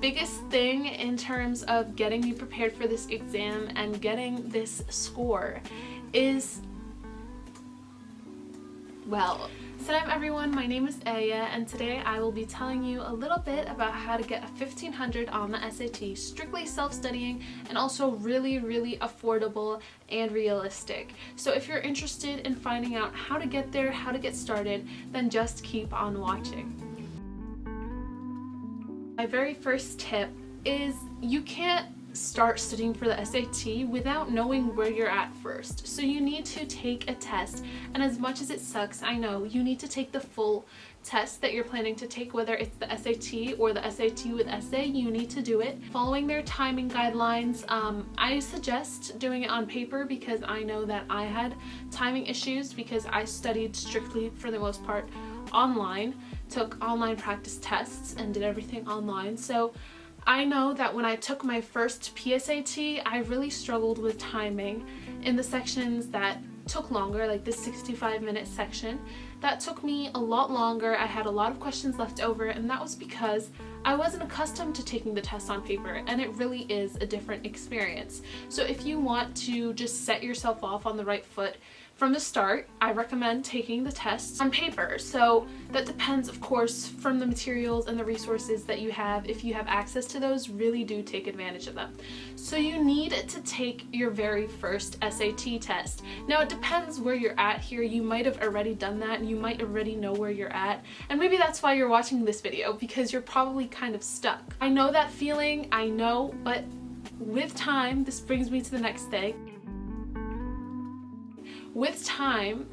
biggest thing in terms of getting you prepared for this exam and getting this score is, well, salam everyone, my name is Ayah, and today I will be telling you a little bit about how to get a 1500 on the SAT, strictly self-studying and also really affordable and realistic. So if you're interested in finding out how to get there, how to get started, then just keep on watching. My very first tip is you can't start studying for the SAT without knowing where you're at first. So you need to take a test, and as much as it sucks, I know, you need to take the full test that you're planning to take, whether it's the SAT or the SAT with essay. You need to do it following their timing guidelines. I suggest doing it on paper because I know that I had timing issues because I studied strictly, for the most part, online, took online practice tests and did everything online. So I know that when I took my first PSAT, I really struggled with timing in the sections that took longer, like this 65-minute section. That took me a lot longer. I had a lot of questions left over, and that was because I wasn't accustomed to taking the test on paper, and it really is a different experience. So if you want to just set yourself off on the right foot from the start, I recommend taking the tests on paper. So that depends, of course, from the materials and the resources that you have. If you have access to those, really do take advantage of them. So you need to take your very first SAT test. Now it depends where you're at here. You might have already done that, and you might already know where you're at, and maybe that's why you're watching this video, because you're probably kind of stuck. I know that feeling, I know, but with time, this brings me to the next thing. With time,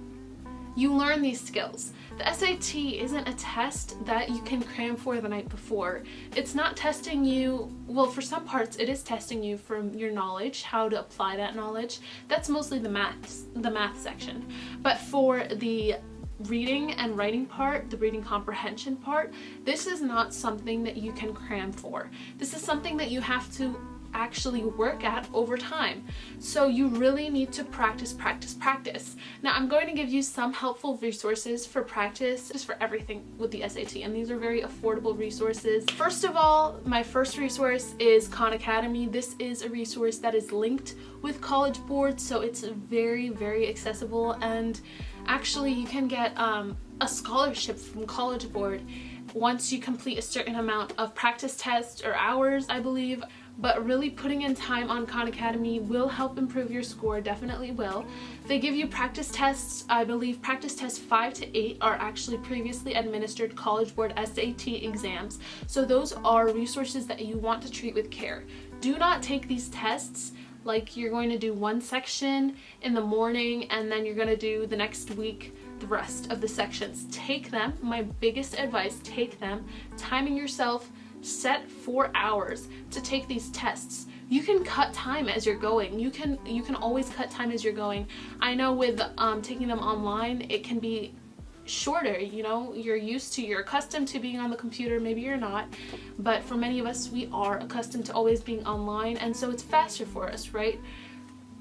you learn these skills. The SAT isn't a test that you can cram for the night before. It's not testing you, well, for some parts it is testing you from your knowledge, how to apply that knowledge. That's mostly the math section. But for the reading and writing part, the reading comprehension part, this is not something that you can cram for. This is something that you have to actually work at over time. So you really need to practice. Now I'm going to give you some helpful resources for practice, just for everything with the SAT, and these are very affordable resources. First of all, my first resource is Khan Academy. This is a resource that is linked with Collegeboard, so it's very accessible, and actually you can get a scholarship from Collegeboard once you complete a certain amount of practice tests or hours, I believe. But really putting in time on Khan Academy will help improve your score, definitely will. They give you practice tests. I believe practice tests 5 to 8 are actually previously administered Collegeboard SAT exams. So those are resources that you want to treat with care. Do not take these tests like you're going to do one section in the morning and then you're going to do the next week the rest of the sections. Take them, my biggest advice, take them, timing yourself, set 4 hours to take these tests. You can cut time as you're going. You can always cut time as you're going. I know with taking them online, it can be shorter, you know, you're accustomed to being on the computer, maybe you're not, but for many of us, we are accustomed to always being online, and so it's faster for us, right?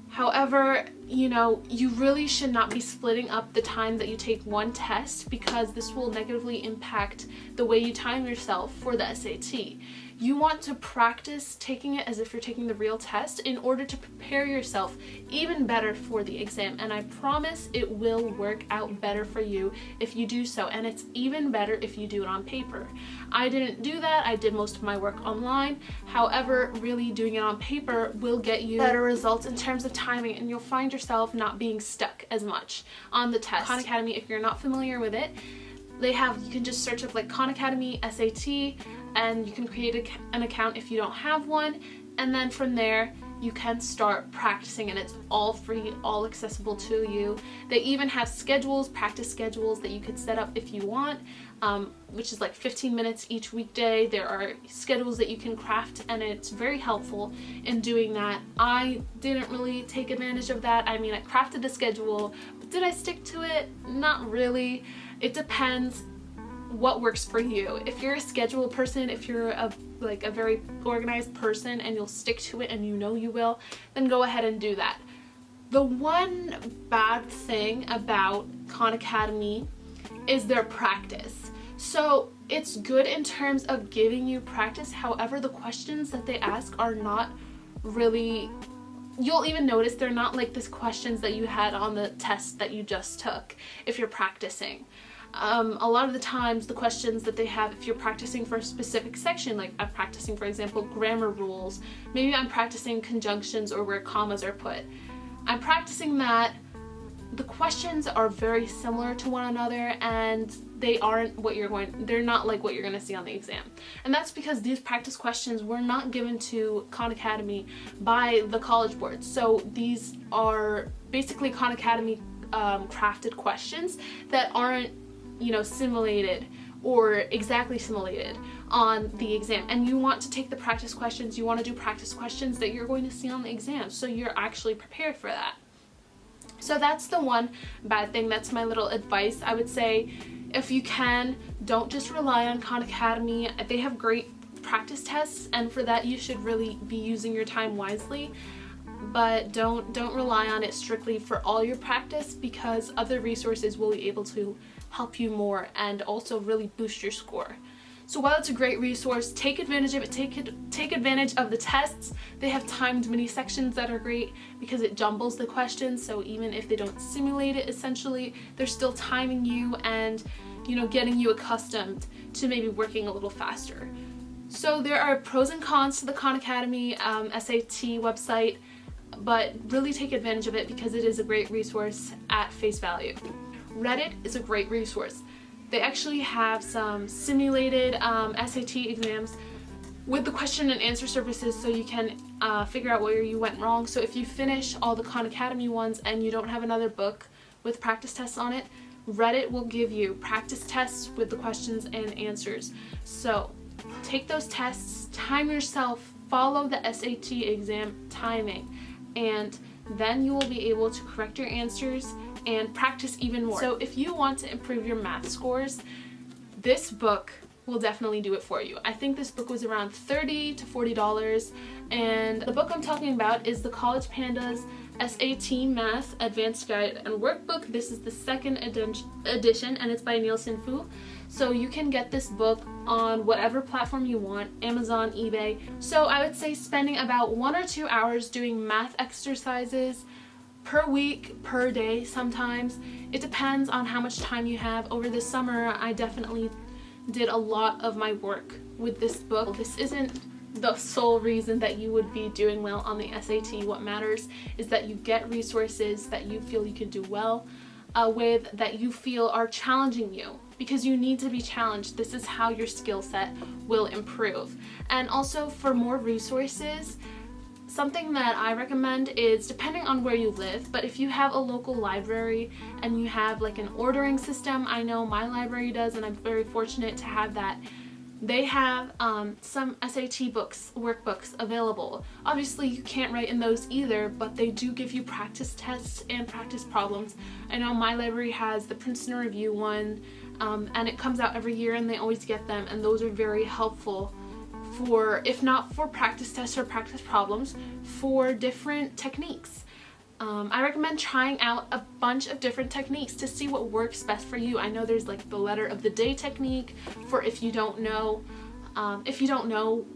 However, you know, you really should not be splitting up the time that you take one test, because this will negatively impact the way you time yourself for the SAT. You want to practice taking it as if you're taking the real test in order to prepare yourself even better for the exam, and I promise it will work out better for you if you do so, and it's even better if you do it on paper. I didn't do that. I did most of my work online. However, really doing it on paper will get you better results in terms of timing, and you'll find yourself not being stuck as much on the test. Khan Academy, if you're not familiar with it, you can just search up like Khan Academy SAT, and you can create an account if you don't have one, and then from there you can start practicing, and it's all free, all accessible to you. They even have schedules, practice schedules that you could set up if you want, which is like 15 minutes each weekday. There are schedules that you can craft, and it's very helpful in doing that. I didn't really take advantage of that. I mean, I crafted a schedule, but did I stick to it? Not really. It depends what works for you. If you're a schedule person, if you're a very organized person and you'll stick to it and you know you will, then go ahead and do that. The one bad thing about Khan Academy is their practice. So it's good in terms of giving you practice. However, the questions that they ask are not really, you'll even notice they're not like the questions that you had on the test that you just took if you're practicing. A lot of the times the questions that they have, if you're practicing for a specific section, like I'm practicing, for example, grammar rules, maybe I'm practicing conjunctions or where commas are put. I'm practicing that. The questions are very similar to one another, and they're not like what you're going to see on the exam. And that's because these practice questions were not given to Khan Academy by the College Board. So these are basically Khan Academy crafted questions that aren't, simulated or exactly simulated on the exam. And you want to take the practice questions, you want to do practice questions that you're going to see on the exam, so you're actually prepared for that. So that's the one bad thing. That's my little advice. I would say, if you can, don't just rely on Khan Academy. They have great practice tests, and for that you should really be using your time wisely. But don't rely on it strictly for all your practice, because other resources will be able to help you more and also really boost your score. So while it's a great resource, take advantage of it. Take advantage of the tests. They have timed mini sections that are great because it jumbles the questions. So even if they don't simulate it, essentially, they're still timing you and, getting you accustomed to maybe working a little faster. So there are pros and cons to the Khan Academy SAT website, but really take advantage of it because it is a great resource at face value. Reddit is a great resource. They actually have some simulated SAT exams with the question and answer services, so you can figure out where you went wrong. So if you finish all the Khan Academy ones and you don't have another book with practice tests on it, Reddit will give you practice tests with the questions and answers. So take those tests, time yourself, follow the SAT exam timing, and then you will be able to correct your answers and practice even more. So if you want to improve your math scores, this book will definitely do it for you. I think this book was around $30 to $40, and the book I'm talking about is the College Pandas SAT Math Advanced Guide and Workbook. This is the second edition, and it's by Nielsen Fu. So you can get this book on whatever platform you want, Amazon, eBay. So I would say spending about 1 or 2 hours doing math exercises per week, per day sometimes. It depends on how much time you have. Over the summer, I definitely did a lot of my work with this book. This isn't the sole reason that you would be doing well on the SAT. What matters is that you get resources that you feel you can do well with, that you feel are challenging you, because you need to be challenged. This is how your skill set will improve. And also, for more resources, something that I recommend is, depending on where you live, but if you have a local library and you have like an ordering system, I know my library does, and I'm very fortunate to have that. They have some SAT books, workbooks available. Obviously you can't write in those either, but they do give you practice tests and practice problems. I know my library has the Princeton Review one, and it comes out every year, and they always get them, and those are very helpful for, if not for practice tests or practice problems, for different techniques. I recommend trying out a bunch of different techniques to see what works best for you. I know there's like the letter of the day technique for if you don't know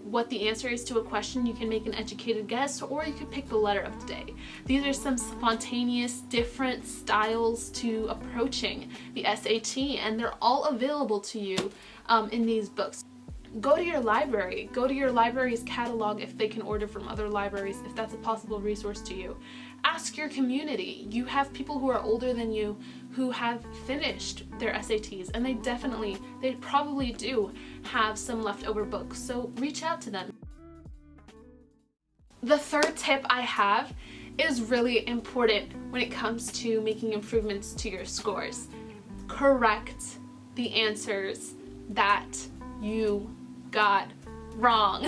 what the answer is to a question, you can make an educated guess, or you could pick the letter of the day. These are some spontaneous, different styles to approaching the SAT, and they're all available to you in these books. Go to your library. Go to your library's catalog if they can order from other libraries, if that's a possible resource to you. Ask your community. You have people who are older than you who have finished their SATs, and they probably do have some leftover books, so reach out to them. The third tip I have is really important when it comes to making improvements to your scores. Correct the answers that you got wrong.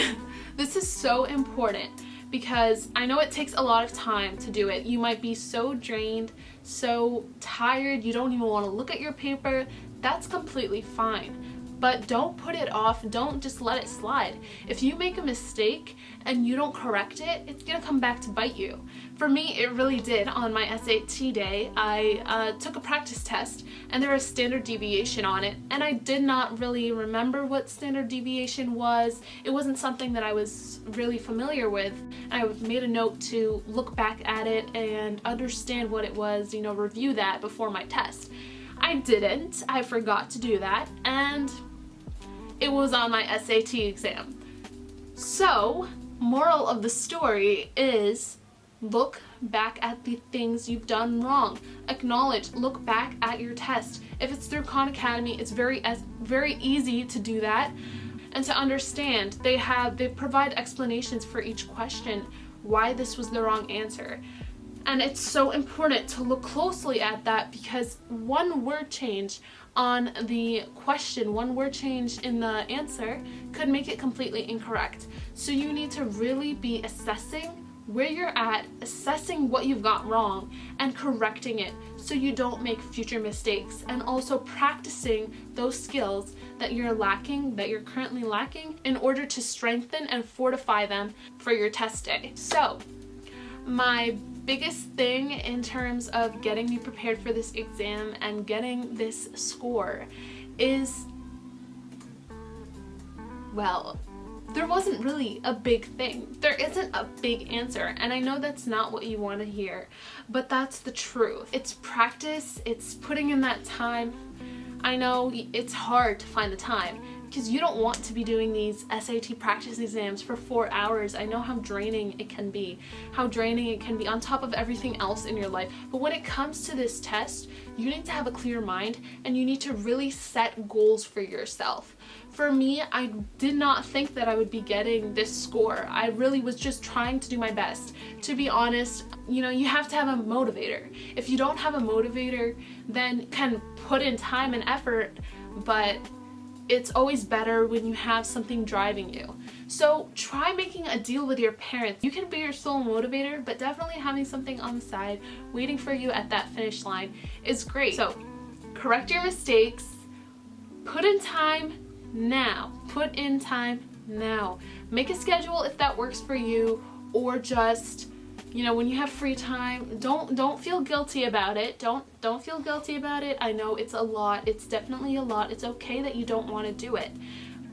This is so important because I know it takes a lot of time to do it. You might be so drained, so tired, you don't even want to look at your paper. That's completely fine. but don't put it off. Don't just let it slide. If you make a mistake and you don't correct it, it's gonna come back to bite you. For me, it really did. On my SAT day, I took a practice test and there was standard deviation on it, and I did not really remember what standard deviation was. It wasn't something that I was really familiar with. I made a note to look back at it and understand what it was, review that before my test. I didn't. I forgot to do that, and it was on my SAT exam. So, moral of the story is look back at the things you've done wrong. Acknowledge, look back at your test. If it's through Khan Academy, it's very easy to do that and to understand. They provide explanations for each question, why this was the wrong answer. And it's so important to look closely at that, because one word change on the question, one word change in the answer could make it completely incorrect. So you need to really be assessing where you're at, assessing what you've got wrong, and correcting it so you don't make future mistakes, and also practicing those skills that you're currently lacking in order to strengthen and fortify them for your test day. So, my biggest thing in terms of getting me prepared for this exam and getting this score is, well, there wasn't really a big thing. There isn't a big answer, and I know that's not what you want to hear, but that's the truth. It's practice, it's putting in that time. I know it's hard to find the time, because you don't want to be doing these SAT practice exams for 4 hours. I know how draining it can be on top of everything else in your life. But when it comes to this test, you need to have a clear mind, and you need to really set goals for yourself. For me, I did not think that I would be getting this score. I really was just trying to do my best. To be honest, you have to have a motivator. If you don't have a motivator, then you can put in time and effort, but it's always better when you have something driving you. So try making a deal with your parents. You can be your sole motivator, but definitely having something on the side waiting for you at that finish line is great. So correct your mistakes, put in time now. Put in time now. Make a schedule if that works for you, or just when you have free time, don't feel guilty about it. Don't feel guilty about it. I know it's a lot. It's definitely a lot. It's okay that you don't want to do it,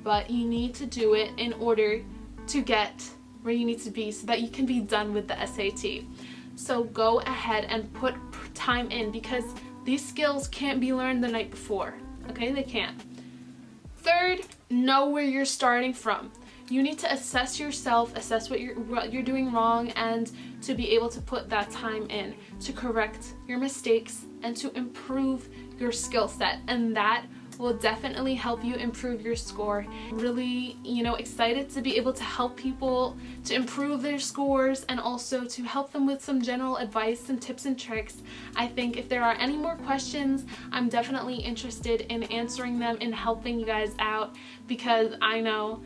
but you need to do it in order to get where you need to be so that you can be done with the SAT. So go ahead and put time in, because these skills can't be learned the night before. Okay, they can't. Third, know where you're starting from. You need to assess yourself, assess what you're doing wrong, and to be able to put that time in to correct your mistakes and to improve your skill set. And that will definitely help you improve your score. Really, excited to be able to help people to improve their scores, and also to help them with some general advice and tips and tricks. I think if there are any more questions, I'm definitely interested in answering them and helping you guys out, because I know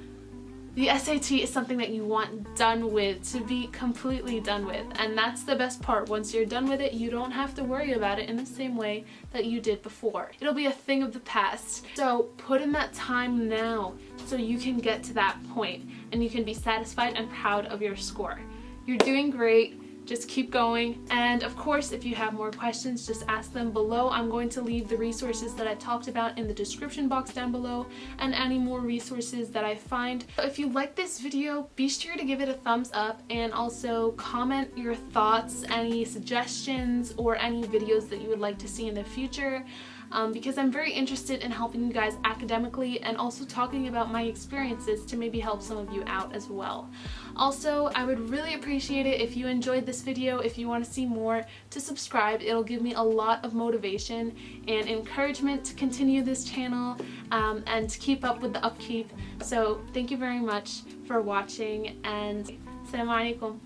the SAT is something that you want done with, to be completely done with. And that's the best part. Once you're done with it, you don't have to worry about it in the same way that you did before. It'll be a thing of the past. So put in that time now so you can get to that point and you can be satisfied and proud of your score. You're doing great. Just keep going. And of course, if you have more questions, just ask them below. I'm going to leave the resources that I talked about in the description box down below, and any more resources that I find. If you like this video, be sure to give it a thumbs up, and also comment your thoughts, any suggestions, or any videos that you would like to see in the future. Because I'm very interested in helping you guys academically, and also talking about my experiences to maybe help some of you out as well. Also, I would really appreciate it if you enjoyed this video. If you want to see more, to subscribe. It'll give me a lot of motivation and encouragement to continue this channel and to keep up with the upkeep. So thank you very much for watching, and Assalamu alaikum.